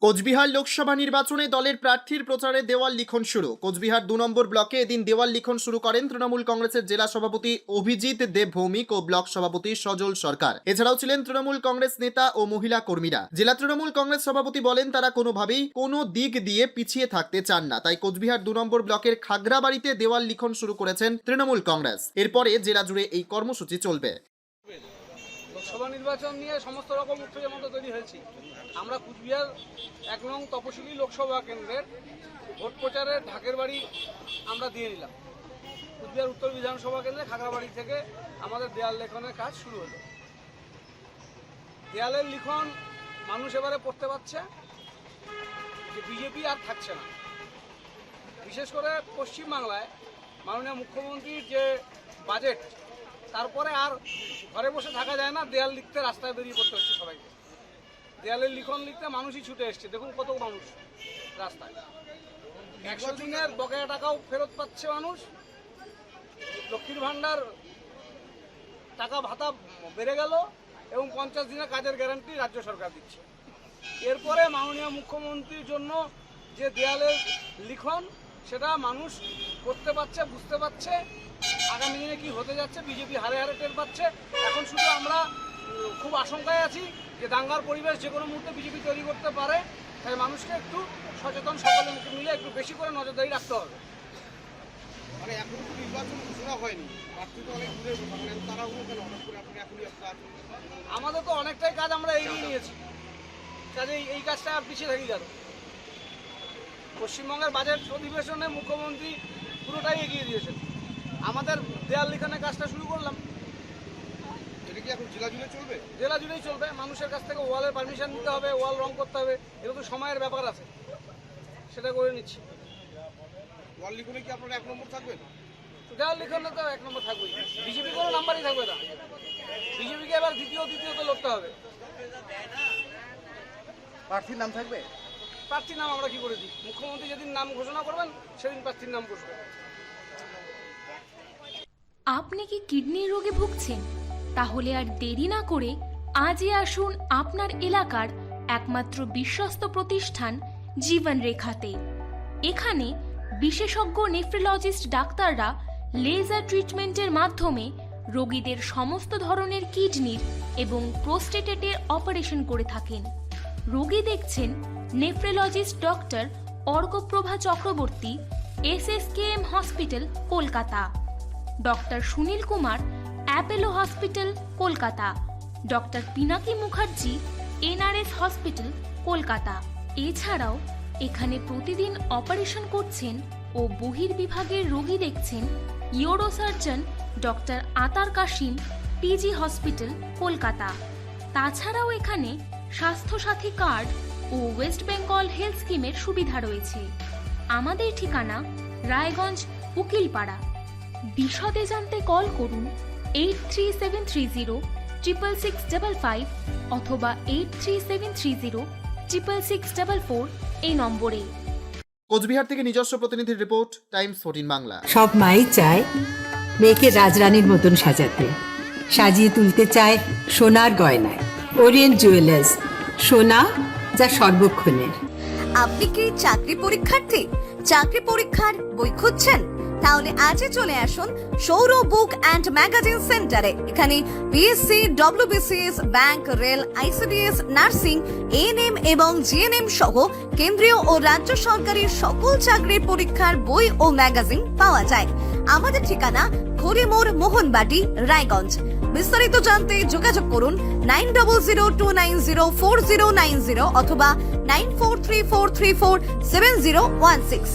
কোচবিহার লোকসভা নির্বাচনে দলের প্রার্থীর প্রচারে দেওয়াল লিখন শুরু। কোচবিহার 2 নম্বর ব্লকে এদিন দেওয়াল লিখন শুরু করেন তৃণমূল কংগ্রেসের জেলা সভাপতি অভিজিৎ দেব ভৌমিক ও ব্লক সভাপতি সজল সরকার। এছাড়াও ছিলেন তৃণমূল কংগ্রেস নেতা ও মহিলা কর্মীরা। জেলা তৃণমূল কংগ্রেস সভাপতি বলেন তারা কোনোভাবেই কোনো দিক দিয়ে পিছিয়ে থাকতে চান না, তাই কোচবিহার 2 নম্বর ব্লকের খাগড়াবাড়িতে দেওয়াল লিখন শুরু করেছেন তৃণমূল কংগ্রেস। এরপরে জেলা জুড়ে এই কর্মসূচি চলবে। লোকসভা নির্বাচন নিয়ে সমস্ত রকম উত্তেজনা তৈরি হয়েছে। আমরা কুচবিহার 1 নং তপশিলি লোকসভা কেন্দ্রের ভোট প্রচারের ঢাকের বাড়ি আমরা দিয়ে নিলাম। কুচবিহার উত্তর বিধানসভা কেন্দ্রে খাগড়াবাড়ি থেকে আমাদের দেয়াল লেখনের কাজ শুরু হলো। দেয়ালের লিখন মানুষ এবারে পড়তে পারছে যে বিজেপি আর থাকছে না। বিশেষ করে পশ্চিমবাংলায় মাননীয় মুখ্যমন্ত্রীর যে বাজেট, তারপরে আর ঘরে বসে থাকা যায় না, দেয়াল লিখতে রাস্তায় বেরিয়ে পড়তে হচ্ছে সবাইকে। দেয়ালের লিখন লিখতে মানুষই ছুটে এসছে। দেখুন কত মানুষ রাস্তায়। 100 দিনের বকেয়া টাকাও ফেরত পাচ্ছে মানুষ। লক্ষ্মীর ভাণ্ডার টাকা ভাতা বেড়ে গেল এবং 50 দিনের কাজের গ্যারান্টি রাজ্য সরকার দিচ্ছে। এরপরে মাননীয় মুখ্যমন্ত্রীর জন্য যে দেয়ালের লিখন, সেটা মানুষ করতে পারছে, বুঝতে পারছে আগামী দিনে কি হতে যাচ্ছে। বিজেপি হারে হারে টের পাচ্ছে। এখন শুধু আমরা খুব আশঙ্কায় আছি যে দাঙ্গার পরিবেশ যে কোনো মুহূর্তে বিজেপি তৈরি করতে পারে। তাই মানুষকে একটু সচেতন, সকলে মিলে একটু বেশি করে নজরদারি রাখতে হবে। মানে এখন তো নির্বাচন ঘোষণা হয়নি, প্রার্থী তো অনেক দূরের কথা, মানে তারা কেন হঠাৎ করে আপনি এখনই আমাদের তো অনেকটাই কাজ আমরা এগিয়ে নিয়েছি, কাজে এই কাজটা পিছিয়ে থেকে গেল। পশ্চিমবঙ্গের বাজেট অধিবেশনে মুখ্যমন্ত্রী পুরোটাই এগিয়ে দিয়েছেন। আমাদের দেয়াল লিখনের কাজটা শুরু করলাম। এটা কি এখন জেলা জুড়ে চলবে? জেলা জুড়েই চলবে। মানুষের কাছ থেকে ওয়ালের পারমিশন নিতে হবে, ওয়াল রং করতে হবে, এগুলো তো সময়ের ব্যাপার আছে, সেটা করে নিচ্ছি। ওয়াল লিখনে কি আপনারা 1 নম্বর থাকবেন? দেয়াল লিখনে তো 1 নম্বর থাকবেই। বিজেপি কোনো নাম্বারই থাকবে না। বিজেপিকে এবার দ্বিতীয়তে লড়তে হবে। প্রার্থীর নাম থাকবে? প্রার্থীর নাম আমরা কি করে দিই? মুখ্যমন্ত্রী যেদিন নাম ঘোষণা করবেন সেদিন প্রার্থীর নাম ঘোষণা। আপনি কি কিডনি রোগে ভুগছেন? তাহলে আর দেরি না করে আজই আসুন আপনার এলাকার একমাত্র বিশ্বস্ত প্রতিষ্ঠান জীবন রেখাতে। এখানে বিশেষজ্ঞ নেফ্রোলজিস্ট ডাক্তাররা লেজার ট্রিটমেন্টের মাধ্যমে রোগীদের সমস্ত ধরনের কিডনির এবং প্রোস্টেটের অপারেশন করে থাকেন। রোগী দেখছেন nephrologist doctor Arkaprava Chakraborty, SSKM hospital, Kolkata. Doctor Sunil Kumar, Apollo hospital, Kolkata. Doctor Pinaki Mukherjee, NRS hospital, Kolkata. এছাড়াও এখানে প্রতিদিন অপারেশন করছেন ও বহির্বিভাগের রোগী দেখছেন ইউরোসার্জন ডক্টর আতার কাশিম, PG হসপিটাল, কলকাতা। তাছাড়াও এখানে স্বাস্থ্যসাথী কার্ড ও ওয়েস্ট বেঙ্গল হেলথ স্কিমের সুবিধা রয়েছে। আমাদের ঠিকানা রায়গঞ্জ, উকিলপাড়া। বিশদে জানতে কল করুন 8373066655 অথবা 8373066644 এই নম্বরে। কোচবিহার থেকে নিজস্ব প্রতিনিধির রিপোর্ট, টাইমস 14 বাংলা। সব মাই চায় মেয়েকে রাজরানীর মতন সাজাতে, সাজিয়ে তুলতে চায় সোনার গয়নায়। ওরিয়েন্ট জুয়েলার্স, সোনা যা সর্বক্ষণের। আপনি কি চাকরি পরীক্ষার্থী? চাকরি পরীক্ষার বই খুঁজছেন? তাহলে আজই চলে আসুন সৌর বুক অ্যান্ড ম্যাগাজিন সেন্টারে। এখানে BSc, WBCS, bank, rail, ICDS, nursing, ANM এবং GNM সহ কেন্দ্রীয় ও রাজ্য সরকারের সকল চাকরির পরীক্ষার বই ও ম্যাগাজিন পাওয়া যায়। আমাদের ঠিকানা খড়িমোড়, মোহনবাটি, রায়গঞ্জ। বিস্তারিত জানতে যোগাযোগ করুন 9002904090 অথবা 9434347016।